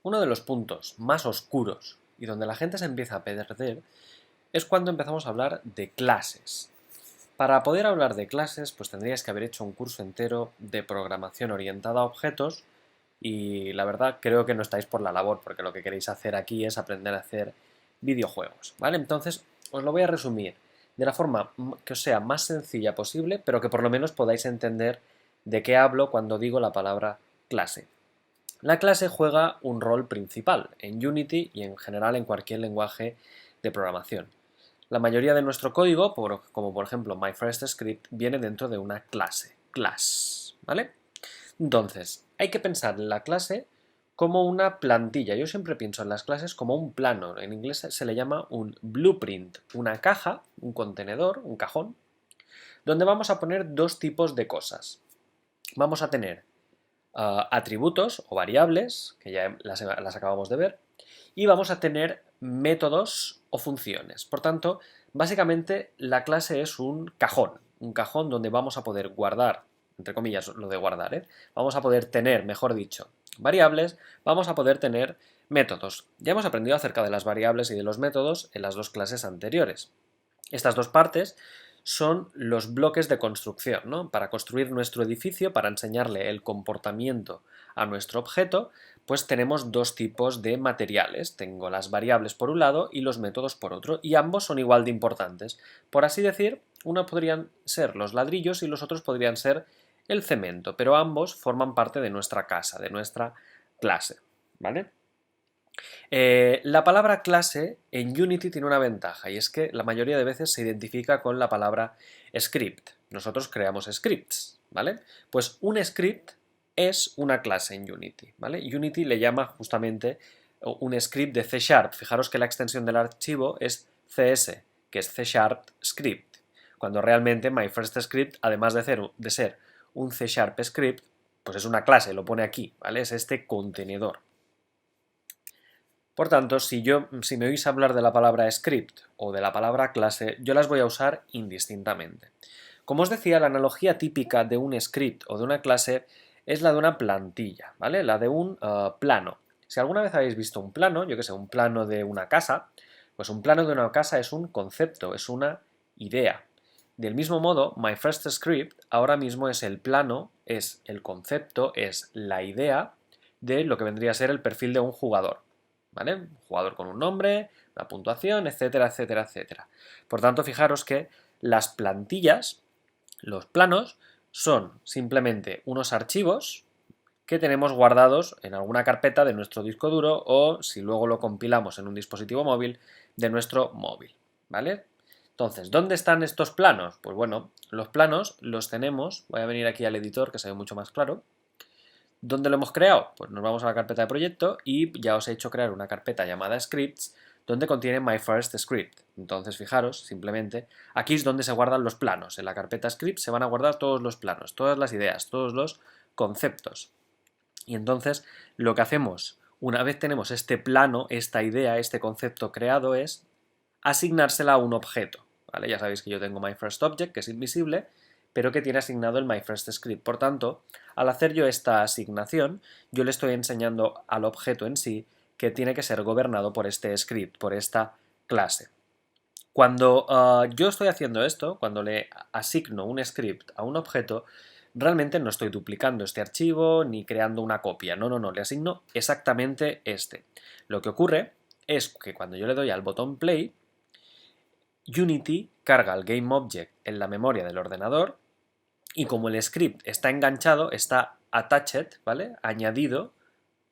Uno de los puntos más oscuros y donde la gente se empieza a perder es cuando empezamos a hablar de clases. Para poder hablar de clases, pues tendríais que haber hecho un curso entero de programación orientada a objetos y la verdad creo que no estáis por la labor porque lo que queréis hacer aquí es aprender a hacer videojuegos, ¿vale? Entonces os lo voy a resumir de la forma que os sea más sencilla posible, pero que por lo menos podáis entender de qué hablo cuando digo la palabra clase. La clase juega un rol principal en Unity y en general en cualquier lenguaje de programación. La mayoría de nuestro código, como por ejemplo MyFirstScript, viene dentro de una clase, class, ¿vale? Entonces, hay que pensar en la clase como una plantilla. Yo siempre pienso en las clases como un plano. En inglés se le llama un blueprint, una caja, un contenedor, un cajón, donde vamos a poner dos tipos de cosas. Vamos a tener atributos o variables, que ya las acabamos de ver, y vamos a tener métodos o funciones. Por tanto, básicamente la clase es un cajón donde vamos a poder guardar, entre comillas lo de guardar, vamos a poder tener, mejor dicho, variables, vamos a poder tener métodos. Ya hemos aprendido acerca de las variables y de los métodos en las dos clases anteriores. Estas dos partes son los bloques de construcción, ¿no? Para construir nuestro edificio, para enseñarle el comportamiento a nuestro objeto, pues tenemos dos tipos de materiales. Tengo las variables por un lado y los métodos por otro, y ambos son igual de importantes. Por así decir, uno podrían ser los ladrillos y los otros podrían ser el cemento, pero ambos forman parte de nuestra casa, de nuestra clase, ¿vale? La palabra clase en Unity tiene una ventaja y es que la mayoría de veces se identifica con la palabra script. Nosotros creamos scripts, ¿vale? Pues un script es una clase en Unity, ¿vale? Unity le llama justamente un script de C#. Fijaros que la extensión del archivo es CS, que es C# script, cuando realmente MyFirstScript, además de ser un C# script, pues es una clase, lo pone aquí, ¿vale? Es este contenedor. Por tanto, si me oís hablar de la palabra script o de la palabra clase, yo las voy a usar indistintamente. Como os decía, la analogía típica de un script o de una clase es la de una plantilla, ¿vale? La de un plano. Si alguna vez habéis visto un plano, yo que sé, un plano de una casa, pues un plano de una casa es un concepto, es una idea. Del mismo modo, MyFirstScript ahora mismo es el plano, es el concepto, es la idea de lo que vendría a ser el perfil de un jugador. ¿Vale? Un jugador con un nombre, una puntuación, etcétera, etcétera, etcétera. Por tanto, fijaros que las plantillas, los planos, son simplemente unos archivos que tenemos guardados en alguna carpeta de nuestro disco duro o, si luego lo compilamos en un dispositivo móvil, de nuestro móvil, ¿vale? Entonces, ¿dónde están estos planos? Pues bueno, los planos los tenemos, voy a venir aquí al editor que se ve mucho más claro. ¿Dónde lo hemos creado? Pues nos vamos a la carpeta de proyecto y ya os he hecho crear una carpeta llamada scripts donde contiene MyFirstScript. Entonces, fijaros, simplemente, aquí es donde se guardan los planos. En la carpeta script se van a guardar todos los planos, todas las ideas, todos los conceptos. Y entonces, lo que hacemos, una vez tenemos este plano, esta idea, este concepto creado, es asignársela a un objeto. ¿Vale? Ya sabéis que yo tengo MyFirstObject, que es invisible, pero que tiene asignado el MyFirstScript. Por tanto, al hacer yo esta asignación, yo le estoy enseñando al objeto en sí que tiene que ser gobernado por este script, por esta clase. Cuando yo estoy haciendo esto, cuando le asigno un script a un objeto, realmente no estoy duplicando este archivo ni creando una copia. No, le asigno exactamente este. Lo que ocurre es que cuando yo le doy al botón play, Unity carga el GameObject en la memoria del ordenador y como el script está enganchado, está attached, ¿vale? Añadido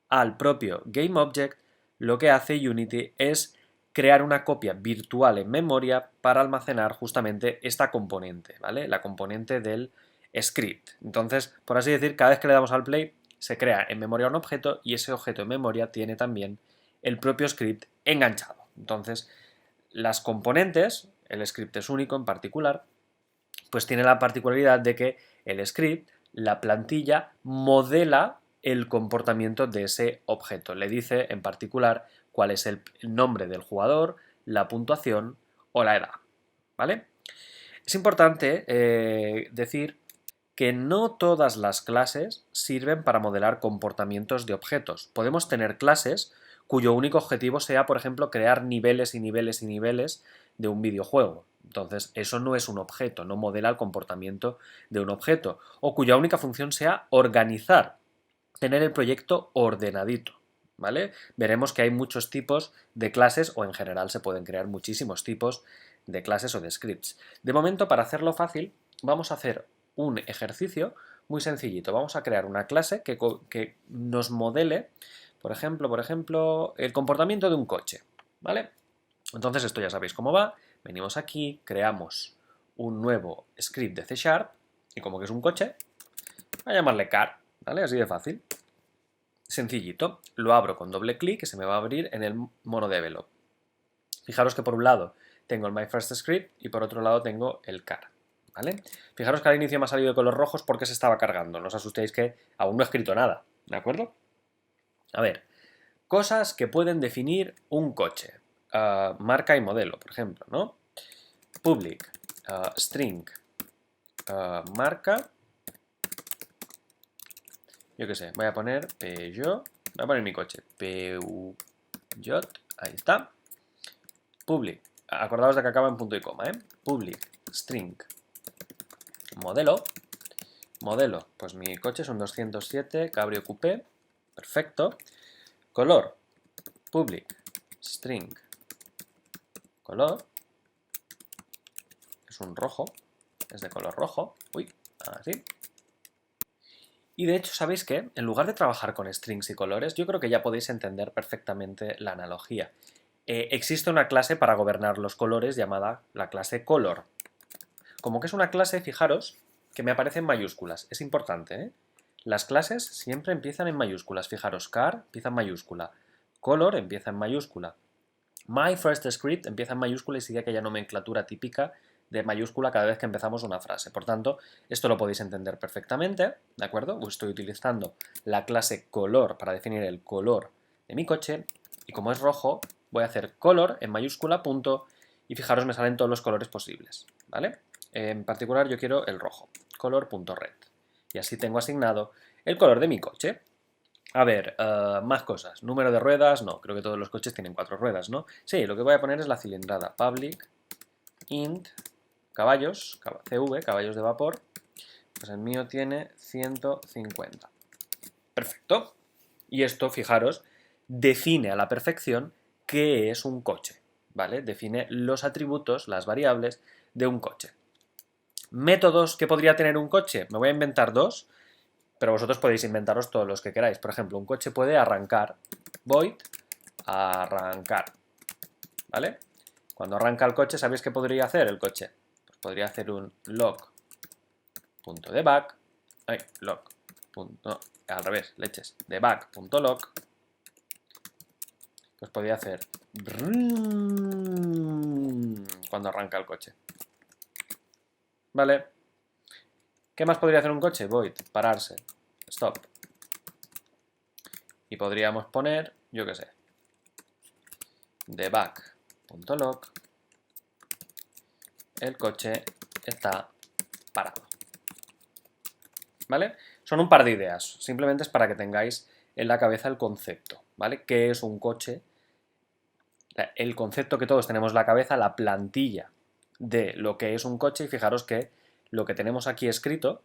al propio GameObject, lo que hace Unity es crear una copia virtual en memoria para almacenar justamente esta componente, ¿vale? La componente del script. Entonces, por así decir, cada vez que le damos al play, se crea en memoria un objeto y ese objeto en memoria tiene también el propio script enganchado. Entonces, las componentes, el script es único en particular, pues tiene la particularidad de que el script, la plantilla, modela el comportamiento de ese objeto. Le dice en particular cuál es el nombre del jugador, la puntuación o la edad. ¿Vale? Es importante decir que no todas las clases sirven para modelar comportamientos de objetos. Podemos tener clases cuyo único objetivo sea, por ejemplo, crear niveles y niveles y niveles de un videojuego. Entonces, eso no es un objeto, no modela el comportamiento de un objeto. O cuya única función sea organizar, tener el proyecto ordenadito. ¿Vale? Veremos que hay muchos tipos de clases o en general se pueden crear muchísimos tipos de clases o de scripts. De momento, para hacerlo fácil, vamos a hacer un ejercicio muy sencillito. Vamos a crear una clase que nos modele, por ejemplo, el comportamiento de un coche. ¿Vale? Entonces esto ya sabéis cómo va. Venimos aquí, creamos un nuevo script de C# y como que es un coche, voy a llamarle car, ¿vale? Así de fácil. Sencillito. Lo abro con doble clic y se me va a abrir en el mono develop. Fijaros que por un lado tengo el My First Script y por otro lado tengo el car. ¿Vale? Fijaros que al inicio me ha salido de color rojos porque se estaba cargando. No os asustéis que aún no he escrito nada. ¿De acuerdo? A ver, cosas que pueden definir un coche. Marca y modelo, por ejemplo, ¿no? Public, string, marca. Yo qué sé, voy a poner Peugeot. Voy a poner mi coche. Peugeot, ahí está. Public, acordaos de que acaba en punto y coma, ¿eh? Public, string, modelo. Modelo, pues mi coche es un 207 Cabrio Coupé. Perfecto. Color, public, string, color. Es un rojo. Es de color rojo. Uy, así. Y de hecho, ¿sabéis qué? En lugar de trabajar con strings y colores, yo creo que ya podéis entender perfectamente la analogía. Existe una clase para gobernar los colores llamada la clase color. Como que es una clase, fijaros, que me aparece en mayúsculas. Es importante, ¿eh? Las clases siempre empiezan en mayúsculas. Fijaros, car empieza en mayúscula, color empieza en mayúscula, my first script empieza en mayúscula y sigue aquella nomenclatura típica de mayúscula cada vez que empezamos una frase. Por tanto, esto lo podéis entender perfectamente, ¿de acuerdo? Estoy utilizando la clase color para definir el color de mi coche y como es rojo, voy a hacer color en mayúscula, punto, y fijaros me salen todos los colores posibles, ¿vale? En particular yo quiero el rojo, color.red, y así tengo asignado el color de mi coche. A ver, más cosas. Número de ruedas, no, creo que todos los coches tienen 4 ruedas, ¿no? Sí, lo que voy a poner es la cilindrada. Public, int, caballos, CV, caballos de vapor. Pues el mío tiene 150. Perfecto. Y esto, fijaros, define a la perfección qué es un coche, ¿vale? Define los atributos, las variables de un coche. Métodos que podría tener un coche, me voy a inventar dos, pero vosotros podéis inventaros todos los que queráis. Por ejemplo, un coche puede arrancar, void arrancar, ¿vale? Cuando arranca el coche, ¿sabéis qué podría hacer el coche? Pues podría hacer un log.debug, log, no, al revés, leches, debug.log, pues podría hacer cuando arranca el coche, ¿vale? ¿Qué más podría hacer un coche? Void, pararse, stop. Y podríamos poner, yo qué sé, debug.log, el coche está parado. ¿Vale? Son un par de ideas, simplemente es para que tengáis en la cabeza el concepto, ¿vale? ¿Qué es un coche? El concepto que todos tenemos en la cabeza, la plantilla de lo que es un coche, y fijaros que lo que tenemos aquí escrito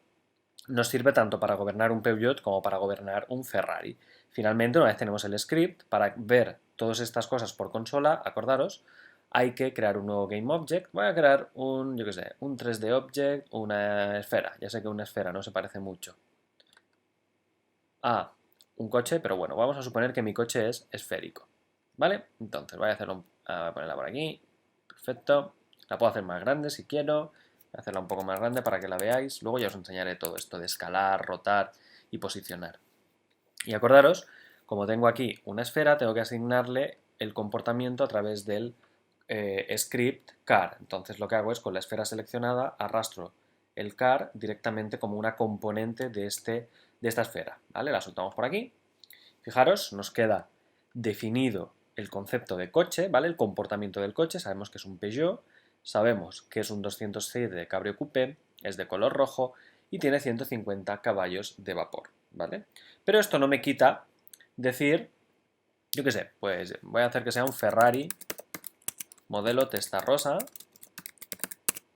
nos sirve tanto para gobernar un Peugeot como para gobernar un Ferrari. Finalmente, una vez tenemos el script, para ver todas estas cosas por consola, acordaros, hay que crear un nuevo GameObject. Voy a crear un, yo qué sé, un 3D Object, una esfera. Ya sé que una esfera no se parece mucho a un coche, pero bueno, vamos a suponer que mi coche es esférico. ¿Vale? Entonces voy a hacerlo, voy a ponerla por aquí. Perfecto. La puedo hacer más grande si quiero. Voy a hacerla un poco más grande para que la veáis. Luego ya os enseñaré todo esto de escalar, rotar y posicionar. Y acordaros, como tengo aquí una esfera, tengo que asignarle el comportamiento a través del script car. Entonces lo que hago es con la esfera seleccionada arrastro el car directamente como una componente de esta esfera. ¿Vale? La soltamos por aquí. Fijaros, nos queda definido el concepto de coche, ¿vale? El comportamiento del coche, sabemos que es un Peugeot, sabemos que es un 206 de Cabrio Coupé, es de color rojo y tiene 150 caballos de vapor, ¿vale? Pero esto no me quita decir, yo qué sé, pues voy a hacer que sea un Ferrari modelo Testarossa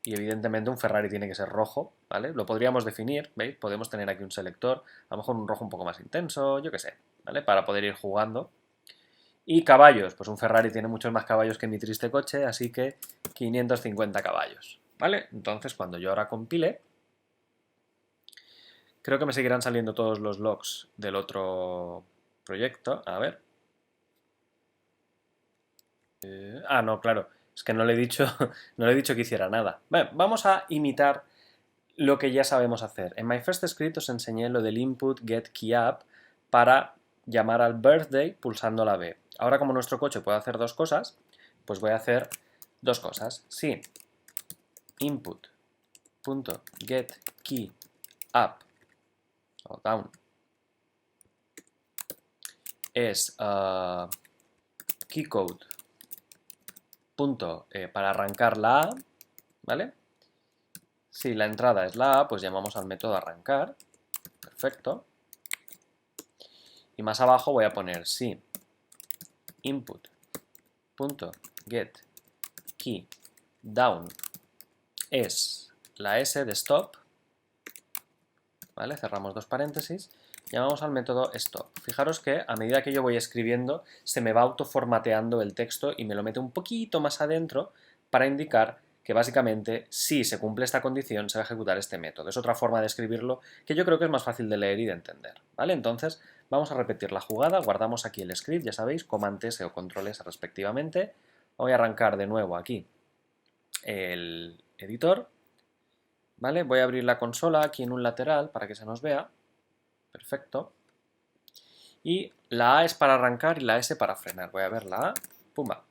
y evidentemente un Ferrari tiene que ser rojo, ¿vale? Lo podríamos definir, ¿veis? Podemos tener aquí un selector, a lo mejor un rojo un poco más intenso, yo qué sé, ¿vale? Para poder ir jugando. Y caballos, pues un Ferrari tiene muchos más caballos que mi triste coche, así que 550 caballos, ¿vale? Entonces, cuando yo ahora compile, creo que me seguirán saliendo todos los logs del otro proyecto. A ver. No, claro. Es que no le he dicho, no le he dicho que hiciera nada. Bueno, vamos a imitar lo que ya sabemos hacer. En My First Script os enseñé lo del input get key up para llamar al birthday pulsando la B. Ahora, como nuestro coche puede hacer dos cosas, pues voy a hacer dos cosas. Si input.getKeyUp o down es keycode para arrancar la A, ¿vale? Si la entrada es la A, pues llamamos al método arrancar. Perfecto. Y más abajo voy a poner si input.getKeyDown es la S de stop, ¿vale? Cerramos dos paréntesis, llamamos al método stop. Fijaros que a medida que yo voy escribiendo se me va autoformateando el texto y me lo mete un poquito más adentro para indicar que básicamente si se cumple esta condición se va a ejecutar este método. Es otra forma de escribirlo que yo creo que es más fácil de leer y de entender, ¿vale? Entonces vamos a repetir la jugada, guardamos aquí el script, ya sabéis, Command S o Control S respectivamente. Voy a arrancar de nuevo aquí el editor, ¿vale? Voy a abrir la consola aquí en un lateral para que se nos vea. Perfecto. Y la A es para arrancar y la S para frenar. Voy a ver la A. Pumba.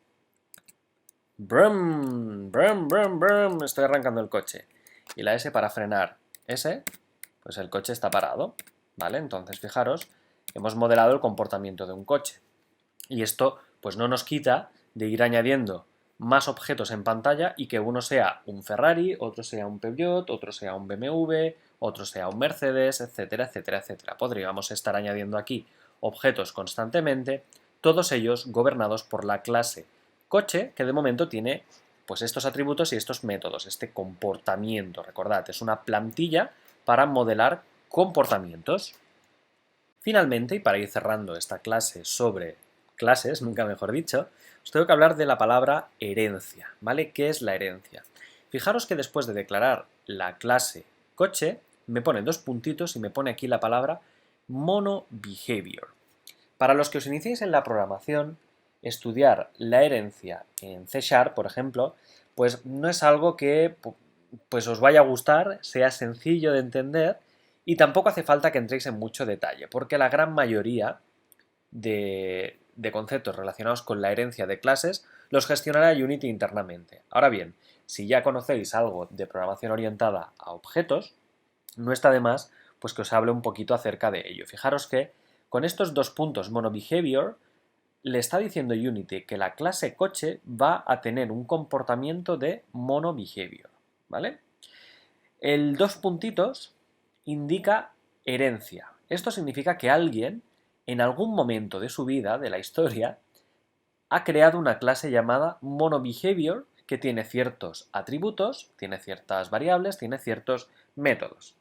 Brum, brum, brum, brum. Estoy arrancando el coche. Y la S para frenar. S, pues el coche está parado. ¿Vale? Entonces, fijaros, hemos modelado el comportamiento de un coche. Y esto, pues no nos quita de ir añadiendo más objetos en pantalla y que uno sea un Ferrari, otro sea un Peugeot, otro sea un BMW, otro sea un Mercedes, etcétera, etcétera, etcétera. Podríamos estar añadiendo aquí objetos constantemente, todos ellos gobernados por la clase coche, que de momento tiene pues estos atributos y estos métodos, este comportamiento. Recordad, es una plantilla para modelar comportamientos. Finalmente, y para ir cerrando esta clase sobre clases, nunca mejor dicho, os tengo que hablar de la palabra herencia, ¿vale? ¿Qué es la herencia? Fijaros que después de declarar la clase coche, me pone dos puntitos y me pone aquí la palabra monoBehavior. Para los que os iniciéis en la programación, estudiar la herencia en C#, por ejemplo, pues no es algo que pues os vaya a gustar, sea sencillo de entender y tampoco hace falta que entréis en mucho detalle, porque la gran mayoría de conceptos relacionados con la herencia de clases los gestionará Unity internamente. Ahora bien, si ya conocéis algo de programación orientada a objetos, no está de más pues que os hable un poquito acerca de ello. Fijaros que con estos dos puntos monoBehavior le está diciendo Unity que la clase coche va a tener un comportamiento de monoBehavior, ¿vale? El dos puntitos indica herencia. Esto significa que alguien, en algún momento de su vida, de la historia, ha creado una clase llamada monoBehavior que tiene ciertos atributos, tiene ciertas variables, tiene ciertos métodos.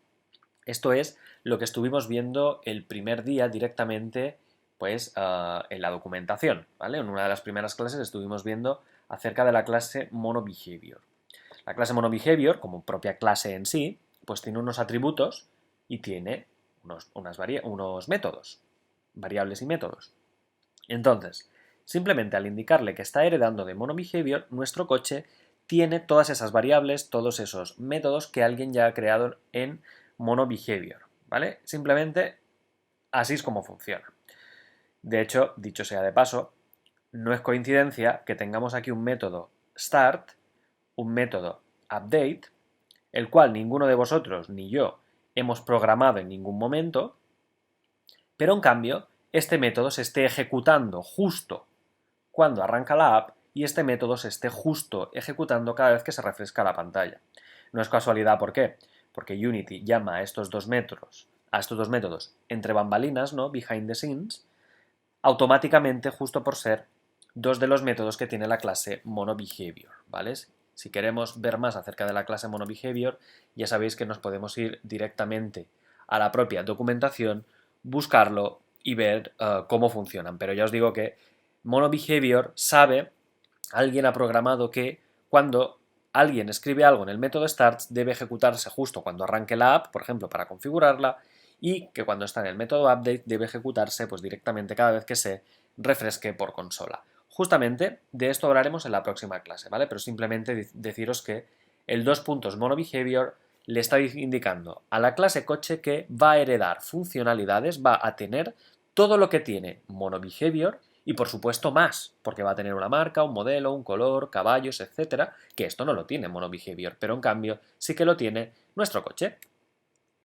Esto es lo que estuvimos viendo el primer día directamente pues, en la documentación, ¿vale? En una de las primeras clases estuvimos viendo acerca de la clase monoBehavior. La clase monoBehavior, como propia clase en sí, pues tiene unos atributos y tiene unos métodos, variables y métodos. Entonces, simplemente al indicarle que está heredando de monoBehavior, nuestro coche tiene todas esas variables, todos esos métodos que alguien ya ha creado en monoBehavior, ¿vale? Simplemente así es como funciona. De hecho, dicho sea de paso, no es coincidencia que tengamos aquí un método start, un método update, el cual ninguno de vosotros ni yo hemos programado en ningún momento, pero en cambio este método se esté ejecutando justo cuando arranca la app y este método se esté justo ejecutando cada vez que se refresca la pantalla. No es casualidad, ¿por qué? porque Unity llama a estos dos métodos entre bambalinas, ¿no? Behind the scenes, automáticamente, justo por ser dos de los métodos que tiene la clase MonoBehavior, ¿vale? Si queremos ver más acerca de la clase MonoBehavior, ya sabéis que nos podemos ir directamente a la propia documentación, buscarlo y ver cómo funcionan. Pero ya os digo que MonoBehavior sabe, alguien ha programado que cuando alguien escribe algo en el método starts debe ejecutarse justo cuando arranque la app, por ejemplo, para configurarla, y que cuando está en el método update debe ejecutarse pues directamente cada vez que se refresque por consola. Justamente de esto hablaremos en la próxima clase, ¿vale? Pero simplemente deciros que el 2.MonoBehavior le está indicando a la clase coche que va a heredar funcionalidades, va a tener todo lo que tiene MonoBehavior y por supuesto más, porque va a tener una marca, un modelo, un color, caballos, etcétera, que esto no lo tiene MonoBehavior, pero en cambio sí que lo tiene nuestro coche.